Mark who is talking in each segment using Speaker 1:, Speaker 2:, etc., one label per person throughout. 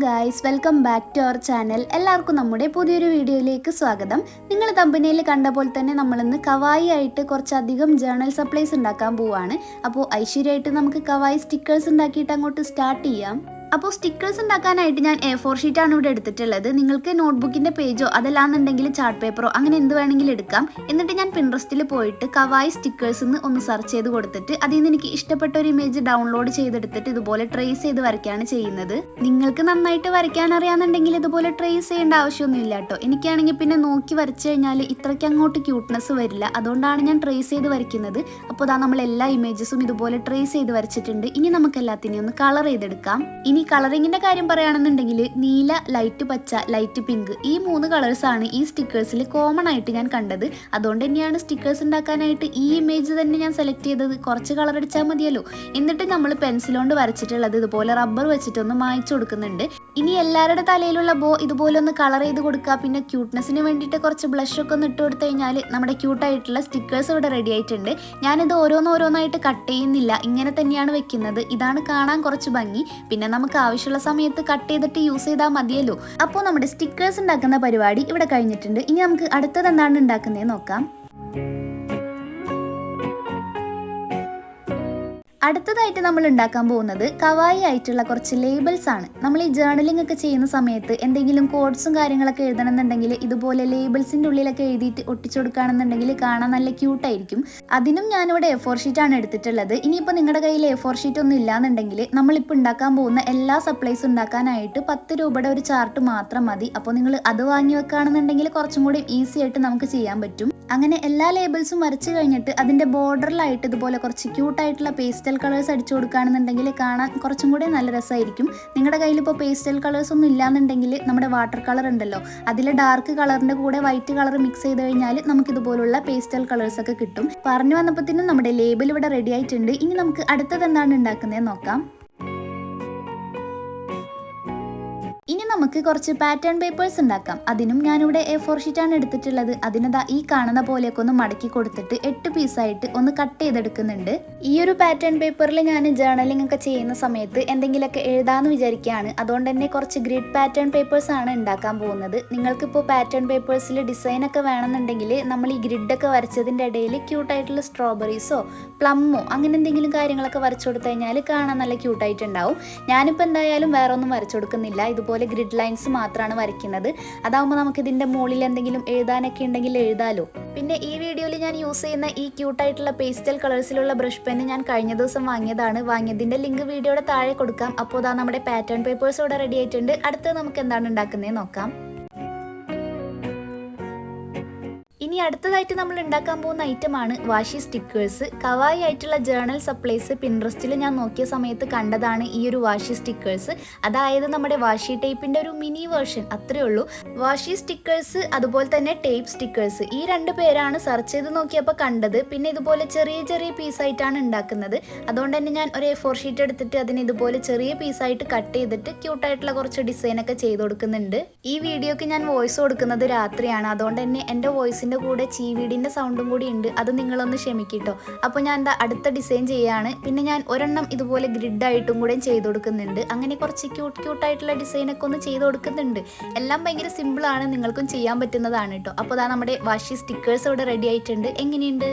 Speaker 1: Guys, welcome back to our channel. എല്ലാവർക്കും നമ്മുടെ പുതിയൊരു വീഡിയോയിലേക്ക് സ്വാഗതം. നിങ്ങൾ തമ്പനയിൽ കണ്ട പോലെ തന്നെ നമ്മളിന്ന് കവായി ആയിട്ട് കുറച്ചധികം ജേർണൽ സപ്ലൈസ് ഉണ്ടാക്കാൻ പോവാണ്. അപ്പോൾ ഐശ്വര്യമായിട്ട് നമുക്ക് കവായി സ്റ്റിക്കേഴ്സ് ഉണ്ടാക്കിയിട്ട് അങ്ങോട്ട് സ്റ്റാർട്ട് ചെയ്യാം. അപ്പോൾ സ്റ്റിക്കേഴ്സ് ഉണ്ടാക്കാനായിട്ട് ഞാൻ A4 ഷീറ്റാണ് ഇവിടെ എടുത്തിട്ടുള്ളത്. നിങ്ങൾക്ക് നോട്ട്ബുക്കിൻ്റെ പേജോ അതല്ലാന്നുണ്ടെങ്കിൽ ചാർട്ട് പേപ്പറോ അങ്ങനെ എന്ത് വേണമെങ്കിലും എടുക്കാം. എന്നിട്ട് ഞാൻ പിൻട്രസ്റ്റിൽ പോയിട്ട് കവായി സ്റ്റിക്കേഴ്സ് ഒന്ന് സെർച്ച് ചെയ്ത് കൊടുത്തിട്ട് അതിൽ നിന്ന് എനിക്ക് ഇഷ്ടപ്പെട്ട ഒരു ഇമേജ് ഡൗൺലോഡ് ചെയ്തെടുത്തിട്ട് ഇതുപോലെ ട്രേസ് ചെയ്ത് വരയ്ക്കുകയാണ് ചെയ്യുന്നത്. നിങ്ങൾക്ക് നന്നായിട്ട് വരയ്ക്കാൻ അറിയാമെന്നുണ്ടെങ്കിൽ ഇതുപോലെ ട്രേസ് ചെയ്യേണ്ട ആവശ്യമൊന്നുമില്ല കേട്ടോ. എനിക്കാണെങ്കിൽ പിന്നെ നോക്കി വരച്ചു കഴിഞ്ഞാൽ ഇത്രയ്ക്ക് അങ്ങോട്ട് ക്യൂട്ട്നെസ് വരില്ല. അതുകൊണ്ടാണ് ഞാൻ ട്രേസ് ചെയ്ത് വരയ്ക്കുന്നത്. അപ്പോൾ ഇതാ നമ്മൾ എല്ലാ ഇമേജസും ഇതുപോലെ ട്രേസ് ചെയ്ത് വരച്ചിട്ടുണ്ട്. ഇനി നമുക്ക് എല്ലാത്തിനെയും ഒന്ന് കളർ ചെയ്തെടുക്കാം. ഇനി കളറിങ്ങിന്റെ കാര്യം പറയുകയാണെന്നുണ്ടെങ്കിൽ നീല, ലൈറ്റ് പച്ച, ലൈറ്റ് പിങ്ക് ഈ 3 കളേഴ്സാണ് ഈ സ്റ്റിക്കേഴ്സിൽ കോമൺ ആയിട്ട് ഞാൻ കണ്ടത്. അതുകൊണ്ട് തന്നെയാണ് സ്റ്റിക്കേഴ്സ് ഉണ്ടാക്കാനായിട്ട് ഈ ഇമേജ് തന്നെ ഞാൻ സെലക്ട് ചെയ്തത്. കുറച്ച് കളർ അടിച്ചാൽ മതിയല്ലോ. എന്നിട്ട് നമ്മൾ പെൻസിൽ കൊണ്ട് വരച്ചിട്ടുള്ളത് ഇതുപോലെ റബ്ബർ വെച്ചിട്ടൊന്ന് മായ്ച്ചു കൊടുക്കുന്നുണ്ട്. ഇനി എല്ലാവരുടെ തലയിലുള്ള ബോ ഇതുപോലെ ഒന്ന് കളർ ചെയ്ത് കൊടുക്കുക. പിന്നെ ക്യൂട്ട്നെസ്സിന് വേണ്ടിയിട്ട് കുറച്ച് ബ്ലഷ് ഒക്കെ ഒന്ന് ഇട്ട് കൊടുത്തു കഴിഞ്ഞാൽ നമ്മുടെ ക്യൂട്ടായിട്ടുള്ള സ്റ്റിക്കേഴ്സ് ഇവിടെ റെഡി ആയിട്ടുണ്ട്. ഞാനിത് ഓരോന്നോരോന്നായിട്ട് കട്ട് ചെയ്യുന്നില്ല, ഇങ്ങനെ തന്നെയാണ് വെക്കുന്നത്. ഇതാണ് കാണാൻ കുറച്ച് ഭംഗി. പിന്നെ നമുക്ക് ആവശ്യമുള്ള സമയത്ത് കട്ട് ചെയ്തിട്ട് യൂസ് ചെയ്താൽ മതിയല്ലോ. അപ്പോൾ നമ്മുടെ സ്റ്റിക്കേഴ്സ് ഉണ്ടാക്കുന്ന പരിപാടി ഇവിടെ കഴിഞ്ഞിട്ടുണ്ട്. ഇനി നമുക്ക് അടുത്തത് എന്താണ് ഉണ്ടാക്കുന്നത് നോക്കാം. അടുത്തതായിട്ട് നമ്മൾ ഉണ്ടാക്കാൻ പോകുന്നത് കവായി ആയിട്ടുള്ള കുറച്ച് ലേബിൾസ് ആണ്. നമ്മൾ ഈ ജേർണലിംഗ് ഒക്കെ ചെയ്യുന്ന സമയത്ത് എന്തെങ്കിലും കോഡ്സും കാര്യങ്ങളൊക്കെ എഴുതണമെന്നുണ്ടെങ്കിൽ ഇതുപോലെ ലേബിൾസിൻ്റെ ഉള്ളിലൊക്കെ എഴുതിയിട്ട് ഒട്ടിച്ചു കൊടുക്കുകയാണെന്നുണ്ടെങ്കിൽ കാണാൻ നല്ല ക്യൂട്ടായിരിക്കും. അതിനും ഞാനിവിടെ A4 ഷീറ്റാണ് എടുത്തിട്ടുള്ളത്. ഇനിയിപ്പോൾ നിങ്ങളുടെ കയ്യിൽ A4 ഷീറ്റ് ഒന്നും ഇല്ലാന്നുണ്ടെങ്കിൽ നമ്മളിപ്പോൾ ഉണ്ടാക്കാൻ പോകുന്ന എല്ലാ സപ്ലൈസും ഉണ്ടാക്കാനായിട്ട് 10 രൂപയുടെ ഒരു ചാർട്ട് മാത്രം മതി. അപ്പോൾ നിങ്ങൾ അത് വാങ്ങി വെക്കുകയാണെന്നുണ്ടെങ്കിൽ കുറച്ചും കൂടി ഈസി ആയിട്ട് നമുക്ക് ചെയ്യാൻ പറ്റും. അങ്ങനെ എല്ലാ ലേബിൾസും വരച്ച് കഴിഞ്ഞിട്ട് അതിൻ്റെ ബോർഡറിലായിട്ട് ഇതുപോലെ കുറച്ച് ക്യൂട്ടായിട്ടുള്ള പേസ്റ്റൽ കളേഴ്സ് അടിച്ചു കൊടുക്കുകയാണെന്നുണ്ടെങ്കിൽ കാണാൻ കുറച്ചും കൂടി നല്ല രസമായിരിക്കും. നിങ്ങളുടെ കയ്യിൽ ഇപ്പോൾ പേസ്റ്റൽ കളേഴ്സ് ഒന്നും ഇല്ലാന്നുണ്ടെങ്കിൽ നമ്മുടെ വാട്ടർ കളർ ഉണ്ടല്ലോ, അതിൽ ഡാർക്ക് കളറിൻ്റെ കൂടെ വൈറ്റ് കളർ മിക്സ് ചെയ്ത് കഴിഞ്ഞാൽ നമുക്കിതുപോലുള്ള പേസ്റ്റൽ കളേഴ്സ് ഒക്കെ കിട്ടും. പറഞ്ഞു വന്നപ്പോഴത്തേനും നമ്മുടെ ലേബിൾ ഇവിടെ റെഡി ആയിട്ടുണ്ട്. ഇനി നമുക്ക് അടുത്തത് എന്താണ് ഉണ്ടാക്കുന്നത് നോക്കാം. ഇനി നമുക്ക് കുറച്ച് പാറ്റേൺ പേപ്പേഴ്സ് ഉണ്ടാക്കാം. അതിനും ഞാനിവിടെ A4 ഷീറ്റാണ് എടുത്തിട്ടുള്ളത്. അതിനതാ ഈ കാണുന്ന പോലെയൊക്കെ ഒന്ന് മടക്കി കൊടുത്തിട്ട് 8 പീസായിട്ട് ഒന്ന് കട്ട് ചെയ്തെടുക്കുന്നുണ്ട്. ഈ ഒരു പാറ്റേൺ പേപ്പറിൽ ഞാൻ ജേർണലിംഗ് ഒക്കെ ചെയ്യുന്ന സമയത്ത് എന്തെങ്കിലുമൊക്കെ എഴുതാമെന്ന് വിചാരിക്കുകയാണ്. അതുകൊണ്ട് തന്നെ കുറച്ച് ഗ്രിഡ് പാറ്റേൺ പേപ്പേഴ്സ് ആണ് ഉണ്ടാക്കാൻ പോകുന്നത്. നിങ്ങൾക്കിപ്പോൾ പാറ്റേൺ പേപ്പേഴ്സിൽ ഡിസൈനൊക്കെ വേണമെന്നുണ്ടെങ്കിൽ നമ്മൾ ഈ ഗ്രിഡൊക്കെ വരച്ചതിൻ്റെ ഇടയിൽ ക്യൂട്ടായിട്ടുള്ള സ്ട്രോബെറീസോ പ്ലമ്മോ അങ്ങനെ എന്തെങ്കിലും കാര്യങ്ങളൊക്കെ വരച്ചു കൊടുത്തു കഴിഞ്ഞാൽ കാണാൻ നല്ല ക്യൂട്ടായിട്ടുണ്ടാവും. ഞാനിപ്പോൾ എന്തായാലും വേറെ ഒന്നും വരച്ചു കൊടുക്കുന്നില്ല. ഇതുപോലെ ഗ്രിഡ് ലൈൻസ് മാത്രമാണ് വരയ്ക്കുന്നത്. അതാകുമ്പോൾ നമുക്ക് ഇതിൻ്റെ മുകളിൽ എന്തെങ്കിലും എഴുതാനൊക്കെ ഉണ്ടെങ്കിൽ എഴുതാലോ. പിന്നെ ഈ വീഡിയോയിൽ ഞാൻ യൂസ് ചെയ്യുന്ന ഈ ക്യൂട്ടായിട്ടുള്ള പേസ്റ്റൽ കളേഴ്സിലുള്ള ബ്രഷ് പെന്ന് ഞാൻ കഴിഞ്ഞ ദിവസം വാങ്ങിയതിൻ്റെ ലിങ്ക് വീഡിയോയുടെ താഴെ കൊടുക്കാം. അപ്പോൾ ഇതാ നമ്മുടെ പാറ്റേൺ പേപ്പേഴ്സ് ഇവിടെ റെഡി ആയിട്ടുണ്ട്. അടുത്തത് നമുക്ക് എന്താണ് ഉണ്ടാക്കുന്നത് നോക്കാം. ഇനി അടുത്തതായിട്ട് നമ്മൾ ഉണ്ടാക്കാൻ പോകുന്ന ഐറ്റമാണ് വാഷി സ്റ്റിക്കേഴ്സ്. കവായി ആയിട്ടുള്ള ജേർണൽ സപ്ലൈസ് പിൻട്രസ്റ്റിൽ ഞാൻ നോക്കിയ സമയത്ത് കണ്ടതാണ് ഈ ഒരു വാഷി സ്റ്റിക്കേഴ്സ്. അതായത് നമ്മുടെ വാഷി ടേപ്പിൻ്റെ ഒരു മിനി വേർഷൻ, അത്രയേ ഉള്ളൂ. വാഷി സ്റ്റിക്കേഴ്സ് അതുപോലെ തന്നെ ടേപ്പ് സ്റ്റിക്കേഴ്സ് ഈ 2 പേരാണ് സെർച്ച് ചെയ്ത് നോക്കിയപ്പോൾ കണ്ടത്. പിന്നെ ഇതുപോലെ ചെറിയ ചെറിയ പീസായിട്ടാണ് ഉണ്ടാക്കുന്നത്. അതുകൊണ്ട് തന്നെ ഞാൻ ഒരു A4 ഷീറ്റ് എടുത്തിട്ട് അതിന് ഇതുപോലെ ചെറിയ പീസായിട്ട് കട്ട് ചെയ്തിട്ട് ക്യൂട്ടായിട്ടുള്ള കുറച്ച് ഡിസൈനൊക്കെ ചെയ്ത് കൊടുക്കുന്നുണ്ട്. ഈ വീഡിയോക്ക് ഞാൻ വോയിസ് കൊടുക്കുന്നത് രാത്രിയാണ്. അതുകൊണ്ട് തന്നെ എൻ്റെ വോയിസിൻ്റെ കൂടെ ചീവീടിൻ്റെ സൗണ്ടും കൂടി ഉണ്ട്. അത് നിങ്ങളൊന്ന് ക്ഷമിക്കിട്ടോ. അപ്പോൾ ഞാൻ എന്താ അടുത്ത ഡിസൈൻ ചെയ്യാണ്. പിന്നെ ഞാൻ ഒരെണ്ണം ഇതുപോലെ ഗ്രിഡായിട്ടും കൂടെ ചെയ്ത് കൊടുക്കുന്നുണ്ട്. അങ്ങനെ കുറച്ച് ക്യൂട്ടായിട്ടുള്ള ഡിസൈനൊക്കെ ഒന്ന് ചെയ്ത് കൊടുക്കുന്നുണ്ട്. എല്ലാം ഭയങ്കര സിമ്പിളാണ്, നിങ്ങൾക്കും ചെയ്യാൻ പറ്റുന്നതാണ് കേട്ടോ. അപ്പോൾ അതാ നമ്മുടെ വാഷി സ്റ്റിക്കേഴ്സ് ഇവിടെ റെഡി ആയിട്ടുണ്ട്. എങ്ങനെയുണ്ട്?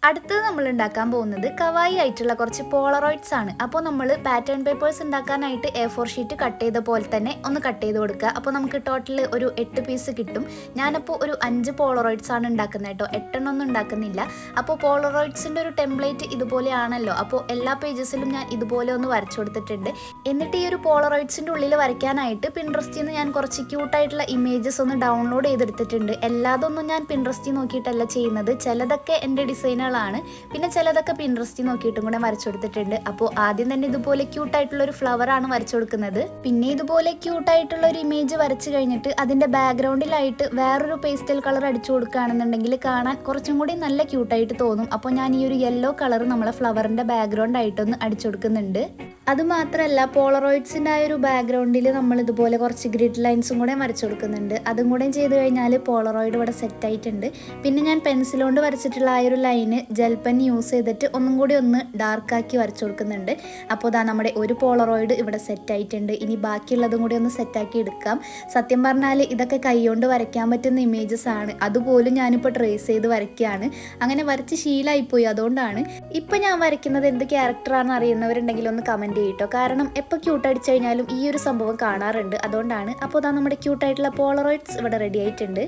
Speaker 1: അടുത്തത് നമ്മൾ ഉണ്ടാക്കാൻ പോകുന്നത് കവായി ആയിട്ടുള്ള കുറച്ച് പോളറോയിഡ്സ് ആണ്. അപ്പോൾ നമ്മൾ പാറ്റേൺ പേപ്പേഴ്സ് ഉണ്ടാക്കാനായിട്ട് A4 ഷീറ്റ് കട്ട് ചെയ്ത പോലെ തന്നെ ഒന്ന് കട്ട് ചെയ്ത് കൊടുക്കുക. അപ്പോൾ നമുക്ക് ടോട്ടൽ ഒരു 8 പീസ് കിട്ടും. ഞാനപ്പോൾ ഒരു 5 പോളറോയിഡ്സ് ആണ് ഉണ്ടാക്കുന്നത് കേട്ടോ, 8 ഒന്നും ഉണ്ടാക്കുന്നില്ല. അപ്പോൾ പോളറോയിഡ്സിൻ്റെ ഒരു ടെംപ്ലേറ്റ് ഇതുപോലെയാണല്ലോ. അപ്പോൾ എല്ലാ പേജസിലും ഞാൻ ഇതുപോലെ ഒന്ന് വരച്ചു കൊടുത്തിട്ടുണ്ട്. എന്നിട്ട് ഈ ഒരു പോളറോയിഡ്സിൻ്റെ ഉള്ളിൽ വരയ്ക്കാനായിട്ട് പിൻട്രസ്റ്റിൽ നിന്ന് ഞാൻ കുറച്ച് ക്യൂട്ടായിട്ടുള്ള ഇമേജസ് ഒന്ന് ഡൗൺലോഡ് ചെയ്തെടുത്തിട്ടുണ്ട്. എല്ലാതൊന്നും ഞാൻ പിൻട്രസ്റ്റിൽ നോക്കിയിട്ടല്ല ചെയ്യുന്നത്. ചിലതൊക്കെ എൻ്റെ ഡിസൈനുകൾ ആണ്, പിന്നെ ചിലതൊക്കെ പിൻട്രസ്റ്റിൽ നോക്കിയിട്ടും കൂടെ വരച്ചു കൊടുത്തിട്ടുണ്ട്. അപ്പോൾ ആദ്യം തന്നെ ഇതുപോലെ ക്യൂട്ടായിട്ടുള്ള ഒരു ഫ്ലവർ ആണ് വരച്ചു കൊടുക്കുന്നത്. പിന്നെ ഇതുപോലെ ക്യൂട്ടായിട്ടുള്ള ഒരു ഇമേജ് വരച്ചു കഴിഞ്ഞിട്ട് അതിൻ്റെ ബാക്ക്ഗ്രൗണ്ടിലായിട്ട് വേറൊരു പേസ്റ്റൽ കളർ അടിച്ചു കൊടുക്കുകയാണെന്നുണ്ടെങ്കിൽ കാണാൻ കുറച്ചും കൂടി നല്ല ക്യൂട്ടായിട്ട് തോന്നും. അപ്പോൾ ഞാൻ ഈ ഒരു യെല്ലോ കളർ നമ്മളെ ഫ്ലവറിൻ്റെ ബാക്ക്ഗ്രൗണ്ട് ആയിട്ടൊന്ന് അടിച്ചു കൊടുക്കുന്നുണ്ട്. അതുമാത്രമല്ല പോളറോയിഡ്സിൻ്റെ ആ ഒരു ബാക്ക്ഗ്രൗണ്ടിൽ നമ്മൾ ഇതുപോലെ കുറച്ച് ഗ്രിഡ് ലൈൻസും കൂടെ വരച്ചു കൊടുക്കുന്നുണ്ട്. അതും കൂടെ ചെയ്ത് കഴിഞ്ഞാൽ പോളറോയിഡ് ഇവിടെ സെറ്റായിട്ടുണ്ട്. പിന്നെ ഞാൻ പെൻസിൽ കൊണ്ട് വരച്ചിട്ടുള്ള ആ ഒരു ലൈന് ജെൽ പെൻ യൂസ് ചെയ്തിട്ട് ഒന്നും കൂടി ഒന്ന് ഡാർക്കാക്കി വരച്ചു കൊടുക്കുന്നുണ്ട്. അപ്പോൾ ഇതാ നമ്മുടെ ഒരു പോളറോയിഡ് ഇവിടെ സെറ്റായിട്ടുണ്ട്. ഇനി ബാക്കിയുള്ളതും കൂടി ഒന്ന് സെറ്റാക്കി എടുക്കാം. സത്യം പറഞ്ഞാൽ ഇതൊക്കെ കൈകൊണ്ട് വരയ്ക്കാൻ പറ്റുന്ന ഇമേജസ് ആണ്. അതുപോലും ഞാനിപ്പോൾ ട്രേസ് ചെയ്ത് വരയ്ക്കുകയാണ്. അങ്ങനെ വരച്ച് ശീലമായിപ്പോയി. അതുകൊണ്ടാണ് ഇപ്പം ഞാൻ വരയ്ക്കുന്നത് എന്ത് ക്യാരക്ടറാണെന്ന് അറിയുന്നവരുണ്ടെങ്കിൽ ഒന്ന് കമൻറ്റ് ചെയ്യട്ടോ. കാരണം എപ്പോൾ ക്യൂട്ട് അടിച്ചു കഴിഞ്ഞാലും ഈ ഒരു സംഭവം കാണാറുണ്ട്. അതുകൊണ്ടാണ്. അപ്പോൾ ഇതാ നമ്മുടെ ക്യൂട്ടായിട്ടുള്ള പോളറോയിഡ്സ് ഇവിടെ റെഡി ആയിട്ടുണ്ട്.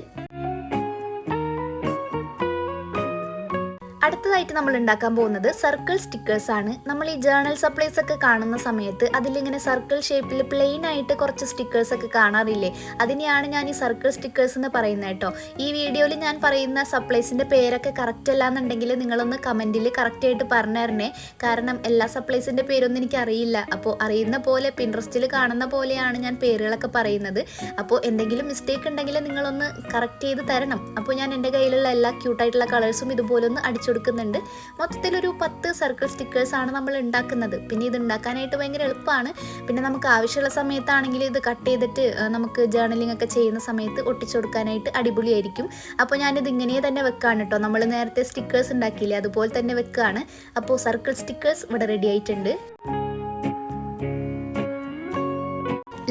Speaker 1: അടുത്തതായിട്ട് നമ്മൾ ഉണ്ടാക്കാൻ പോകുന്നത് സർക്കിൾ സ്റ്റിക്കേഴ്സ് ആണ്. നമ്മൾ ഈ ജേർണൽ സപ്ലൈസ് ഒക്കെ കാണുന്ന സമയത്ത് അതിലിങ്ങനെ സർക്കിൾ ഷേപ്പിൽ പ്ലെയിൻ ആയിട്ട് കുറച്ച് സ്റ്റിക്കേഴ്സ് ഒക്കെ കാണാറില്ലേ? അതിനെയാണ് ഞാൻ ഈ സർക്കിൾ സ്റ്റിക്കേഴ്സ് എന്ന് പറയുന്നത് കേട്ടോ. ഈ വീഡിയോയിൽ ഞാൻ പറയുന്ന സപ്ലൈസിൻ്റെ പേരൊക്കെ കറക്റ്റ് അല്ല എന്നുണ്ടെങ്കിൽ നിങ്ങളൊന്ന് കമൻറ്റിൽ കറക്റ്റായിട്ട് പറഞ്ഞു തരണേ. കാരണം എല്ലാ സപ്ലൈസിൻ്റെ പേരൊന്നും എനിക്ക് അറിയില്ല. അപ്പോൾ അറിയുന്ന പോലെ പിൻട്രസ്റ്റിൽ കാണുന്ന പോലെയാണ് ഞാൻ പേരുകളൊക്കെ പറയുന്നത്. അപ്പോൾ എന്തെങ്കിലും മിസ്റ്റേക്ക് ഉണ്ടെങ്കിൽ നിങ്ങളൊന്ന് കറക്റ്റ് ചെയ്ത് തരണം. അപ്പോൾ ഞാൻ എൻ്റെ കയ്യിലുള്ള എല്ലാ ക്യൂട്ടായിട്ടുള്ള കളേഴ്സും ഇതുപോലെ ഒന്ന് അടിച്ചു കൊടുക്കുന്നുണ്ട്. മൊത്തത്തിലൊരു 10 സർക്കിൾ സ്റ്റിക്കേഴ്സ് ആണ് നമ്മൾ ഉണ്ടാക്കുന്നത്. പിന്നെ ഇത് ഉണ്ടാക്കാനായിട്ട് ഭയങ്കര എളുപ്പമാണ്. പിന്നെ നമുക്ക് ആവശ്യമുള്ള സമയത്താണെങ്കിൽ ഇത് കട്ട് ചെയ്തിട്ട് നമുക്ക് ജേർണലിംഗ് ഒക്കെ ചെയ്യുന്ന സമയത്ത് ഒട്ടിച്ചു കൊടുക്കാനായിട്ട് അടിപൊളിയായിരിക്കും. അപ്പോൾ ഞാനിത് ഇങ്ങനെ തന്നെ വെക്കാണ് കേട്ടോ. നമ്മൾ നേരത്തെ സ്റ്റിക്കേഴ്സ് ഉണ്ടാക്കിയില്ലേ, അതുപോലെ തന്നെ വെക്കുകയാണ്. അപ്പോൾ സർക്കിൾ സ്റ്റിക്കേഴ്സ് ഇവിടെ റെഡി ആയിട്ടുണ്ട്.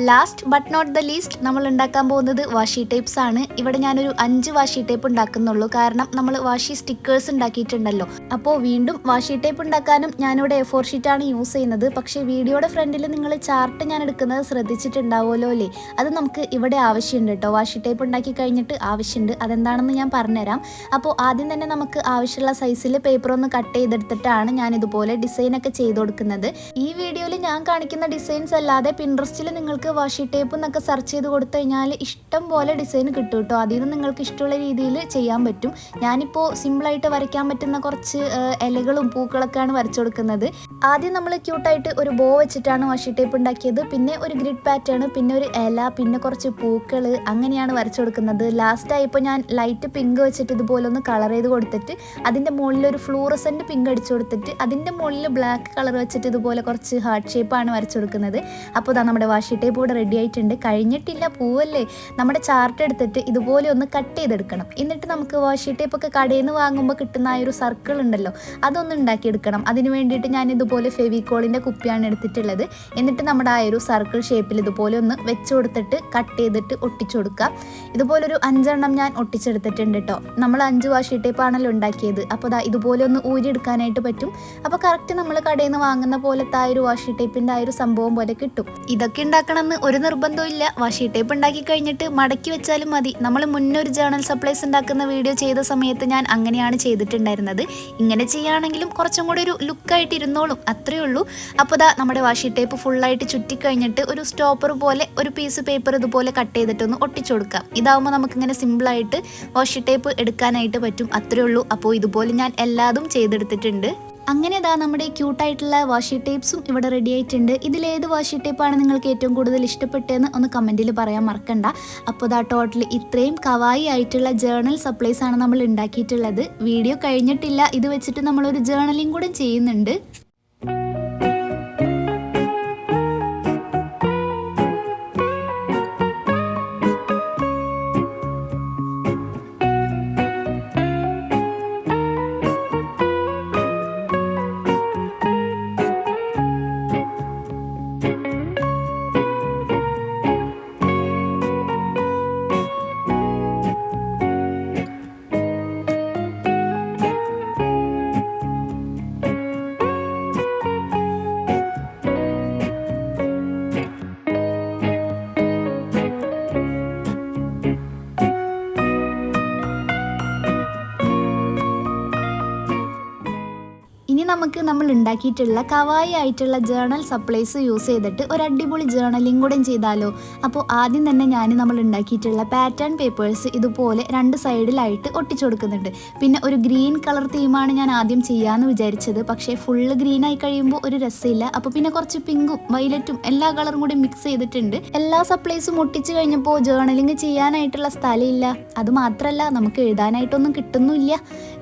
Speaker 1: Last but not the least നമ്മൾ ഉണ്ടാക്കാൻ പോകുന്നത് വാഷി ടേപ്സ് ആണ്. ഇവിടെ ഞാനൊരു 5 വാഷി ടേപ്പ് ഉണ്ടാക്കുന്നുള്ളൂ. കാരണം നമ്മൾ വാഷി സ്റ്റിക്കേഴ്സ് ഉണ്ടാക്കിയിട്ടുണ്ടല്ലോ. അപ്പോൾ വീണ്ടും വാഷി ടേപ്പ് ഉണ്ടാക്കാനും ഞാനിവിടെ A4 ഷീറ്റാണ് യൂസ് ചെയ്യുന്നത്. പക്ഷേ വീഡിയോയുടെ ഫ്രണ്ടിൽ നിങ്ങൾ ചാർട്ട് ഞാൻ എടുക്കുന്നത് ശ്രദ്ധിച്ചിട്ടുണ്ടാവുമല്ലോ അല്ലേ? അത് നമുക്ക് ഇവിടെ ആവശ്യമുണ്ട് കേട്ടോ. വാഷി ടേപ്പ് ഉണ്ടാക്കി കഴിഞ്ഞിട്ട് ആവശ്യമുണ്ട്. അതെന്താണെന്ന് ഞാൻ പറഞ്ഞുതരാം. അപ്പോൾ ആദ്യം തന്നെ നമുക്ക് ആവശ്യമുള്ള സൈസിൽ പേപ്പർ ഒന്ന് കട്ട് ചെയ്തെടുത്തിട്ടാണ് ഞാൻ ഇതുപോലെ ഡിസൈനൊക്കെ ചെയ്ത് കൊടുക്കുന്നത്. ഈ വീഡിയോയിൽ ഞാൻ കാണിക്കുന്ന ഡിസൈൻസ് അല്ലാതെ പിൻട്രസ്റ്റിൽ നിങ്ങൾക്ക് വാഷി ടേപ്പ് എന്നൊക്കെ സെർച്ച് ചെയ്ത് കൊടുത്തു കഴിഞ്ഞാൽ ഇഷ്ടം പോലെ ഡിസൈൻ കിട്ടും കേട്ടോ. അതിൽ നിന്ന് നിങ്ങൾക്ക് ഇഷ്ടമുള്ള രീതിയിൽ ചെയ്യാൻ പറ്റും. ഞാനിപ്പോൾ സിമ്പിളായിട്ട് വരയ്ക്കാൻ പറ്റുന്ന കുറച്ച് ഇലകളും പൂക്കളൊക്കെയാണ് വരച്ചു കൊടുക്കുന്നത്. ആദ്യം നമ്മൾ ക്യൂട്ടായിട്ട് ഒരു ബോ വെച്ചിട്ടാണ് വാഷി ടേപ്പ് ഉണ്ടാക്കിയത്. പിന്നെ ഒരു ഗ്രിഡ് പാറ്റേൺ, പിന്നെ ഒരു ഇല, പിന്നെ കുറച്ച് പൂക്കൾ, അങ്ങനെയാണ് വരച്ചു കൊടുക്കുന്നത്. ലാസ്റ്റായപ്പോൾ ഞാൻ ലൈറ്റ് പിങ്ക് വെച്ചിട്ട് ഇതുപോലെ ഒന്ന് കളർ ചെയ്ത് കൊടുത്തിട്ട് അതിൻ്റെ മുകളിൽ ഒരു ഫ്ലൂറസെൻ്റ് പിങ്ക് അടിച്ചു കൊടുത്തിട്ട് അതിൻ്റെ മുകളിൽ ബ്ലാക്ക് കളർ വെച്ചിട്ട് ഇതുപോലെ കുറച്ച് ഹാർട്ട് ഷേപ്പാണ് വരച്ചു കൊടുക്കുന്നത്. അപ്പോൾ ഇതാ നമ്മുടെ വാഷി ടേപ്പ് ഇവിടെ റെഡി ആയിട്ടുണ്ട്. കഴിഞ്ഞിട്ടില്ല, പൂവല്ലേ. നമ്മുടെ ചാർട്ട് എടുത്തിട്ട് ഇതുപോലെ ഒന്ന് കട്ട് ചെയ്തെടുക്കണം. എന്നിട്ട് നമുക്ക് വാഷി ടേപ്പൊക്കെ കടയിൽ നിന്ന് വാങ്ങുമ്പോൾ കിട്ടുന്ന ആ ഒരു സർക്കിൾ ഉണ്ടല്ലോ, അതൊന്ന് ഉണ്ടാക്കിയെടുക്കണം. അതിന് വേണ്ടിയിട്ട് ഞാൻ ഇതുപോലെ ഫെവിക്കോളിൻ്റെ കുപ്പിയാണ് എടുത്തിട്ടുള്ളത്. എന്നിട്ട് നമ്മുടെ ആ ഒരു സർക്കിൾ ഷേപ്പിൽ ഇതുപോലെ ഒന്ന് വെച്ച് കൊടുത്തിട്ട് കട്ട് ചെയ്തിട്ട് ഒട്ടിച്ചു കൊടുക്കാം. ഇതുപോലൊരു 5 എണ്ണം ഞാൻ ഒട്ടിച്ചെടുത്തിട്ടുണ്ട് കേട്ടോ. നമ്മൾ 5 വാഷി ടേപ്പാണല്ലോ ഉണ്ടാക്കിയത്. അപ്പോൾ ദാ ഇതുപോലെ ഒന്ന് ഊരിയെടുക്കാനായിട്ട് പറ്റും. അപ്പോൾ കറക്റ്റ് നമ്മൾ കടയിൽ നിന്ന് വാങ്ങുന്ന പോലത്തെ ആ ഒരു വാഷി ടേപ്പിൻ്റെ ആ ഒരു സംഭവം പോലെ കിട്ടും. ഇതൊക്കെ ഉണ്ടാക്കണം ഒരു നിർബന്ധമില്ല. വാഷി ടേപ്പ് ഉണ്ടാക്കി കഴിഞ്ഞിട്ട് മടക്കി വെച്ചാലും മതി. നമ്മൾ മുന്നേ ഒരു ജേർണൽ സപ്ലൈസ് ഉണ്ടാക്കുന്ന വീഡിയോ ചെയ്ത സമയത്ത് ഞാൻ അങ്ങനെയാണ് ചെയ്തിട്ടുണ്ടായിരുന്നത്. ഇങ്ങനെ ചെയ്യുകയാണെങ്കിലും കുറച്ചും കൂടി ഒരു ലുക്കായിട്ട് ഇരുന്നോളും, അത്രയേ ഉള്ളൂ. അപ്പോൾ ദാ നമ്മുടെ വാഷി ടേപ്പ് ഫുള്ളായിട്ട് ചുറ്റിക്കഴിഞ്ഞിട്ട് ഒരു സ്റ്റോപ്പർ പോലെ ഒരു പീസ് പേപ്പർ ഇതുപോലെ കട്ട് ചെയ്തിട്ടൊന്ന് ഒട്ടിച്ചു കൊടുക്കാം. ഇതാവുമ്പോൾ നമുക്കിങ്ങനെ സിമ്പിളായിട്ട് വാഷി ടേപ്പ് എടുക്കാനായിട്ട് പറ്റും, അത്രയേ ഉള്ളൂ. അപ്പോൾ ഇതുപോലെ ഞാൻ എല്ലാതും ചെയ്തെടുത്തിട്ടുണ്ട്. അങ്ങനെ ഇതാ നമ്മുടെ ക്യൂട്ടായിട്ടുള്ള വാഷി ടേപ്സും ഇവിടെ റെഡി ആയിട്ടുണ്ട്. ഇതിലേത് വാഷി ടേപ്പാണ് നിങ്ങൾക്ക് ഏറ്റവും കൂടുതൽ ഇഷ്ടപ്പെട്ടതെന്ന് ഒന്ന് കമൻറ്റിൽ പറയാൻ മറക്കണ്ട. അപ്പോൾ ഇതാ ടോട്ടൽ ഇത്രയും കവായി ആയിട്ടുള്ള ജേർണൽ സപ്ലൈസ് ആണ് നമ്മൾ ഉണ്ടാക്കിയിട്ടുള്ളത്. വീഡിയോ കഴിഞ്ഞിട്ടില്ല. ഇത് വെച്ചിട്ട് നമ്മളൊരു ജേർണലിംഗ് കൂടെ ചെയ്യുന്നുണ്ട്. നമുക്ക് നമ്മൾ ഉണ്ടാക്കിയിട്ടുള്ള കവായി ആയിട്ടുള്ള ജേർണൽ സപ്ലൈസ് യൂസ് ചെയ്തിട്ട് ഒരു അടിപൊളി ജേർണലിംഗ് കൂടെ ചെയ്താലോ. അപ്പോൾ ആദ്യം തന്നെ നമ്മൾ ഉണ്ടാക്കിയിട്ടുള്ള പാറ്റേൺ പേപ്പേഴ്സ് ഇതുപോലെ 2 സൈഡിലായിട്ട് ഒട്ടിച്ചു കൊടുക്കുന്നുണ്ട്. പിന്നെ ഒരു ഗ്രീൻ കളർ തീമാണ് ഞാൻ ആദ്യം ചെയ്യാമെന്ന് വിചാരിച്ചത്. പക്ഷേ ഫുള്ള് ഗ്രീൻ ആയി കഴിയുമ്പോൾ ഒരു രസമില്ല. അപ്പോൾ പിന്നെ കുറച്ച് പിങ്കും വയലറ്റും എല്ലാ കളറും കൂടി മിക്സ് ചെയ്തിട്ടുണ്ട്. എല്ലാ സപ്ലൈസും ഒട്ടിച്ചു കഴിഞ്ഞപ്പോൾ ജേർണലിംഗ് ചെയ്യാനായിട്ടുള്ള സ്ഥലമില്ല. അത് മാത്രമല്ല നമുക്ക് എഴുതാനായിട്ടൊന്നും കിട്ടുന്നില്ല.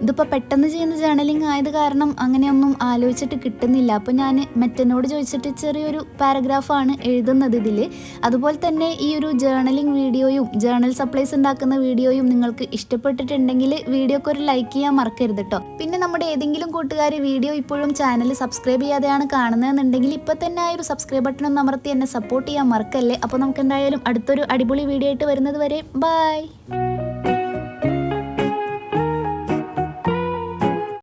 Speaker 1: ഇതിപ്പോൾ പെട്ടെന്ന് ചെയ്യുന്ന ജേർണലിംഗ് ആയത് കാരണം അങ്ങനെയൊന്നും ആലോചിച്ചിട്ട് കിട്ടുന്നില്ല. അപ്പോൾ ഞാൻ മെറ്റനോട് ചോദിച്ചിട്ട് ചെറിയൊരു പാരഗ്രാഫാണ് എഴുതുന്നത് ഇതിൽ. അതുപോലെ തന്നെ ഈ ഒരു ജേർണലിംഗ് വീഡിയോയും ജേർണൽ സപ്ലൈസ് ഉണ്ടാക്കുന്ന വീഡിയോയും നിങ്ങൾക്ക് ഇഷ്ടപ്പെട്ടിട്ടുണ്ടെങ്കിൽ വീഡിയോക്ക് ഒരു ലൈക്ക് ചെയ്യാൻ മറക്കരുത് കേട്ടോ. പിന്നെ നമ്മുടെ ഏതെങ്കിലും കൂട്ടുകാർ വീഡിയോ ഇപ്പോഴും ചാനൽ സബ്സ്ക്രൈബ് ചെയ്യാതെയാണ് കാണുന്നതെന്നുണ്ടെങ്കിൽ ഇപ്പോൾ തന്നെ ആ ഒരു സബ്സ്ക്രൈബ് ബട്ടൺ ഒന്ന് അമർത്തി എന്നെ സപ്പോർട്ട് ചെയ്യാൻ മറക്കല്ലേ. അപ്പോൾ നമുക്ക് എന്തായാലും അടുത്തൊരു അടിപൊളി വീഡിയോ ആയിട്ട് വരുന്നത് വരെ ബൈ.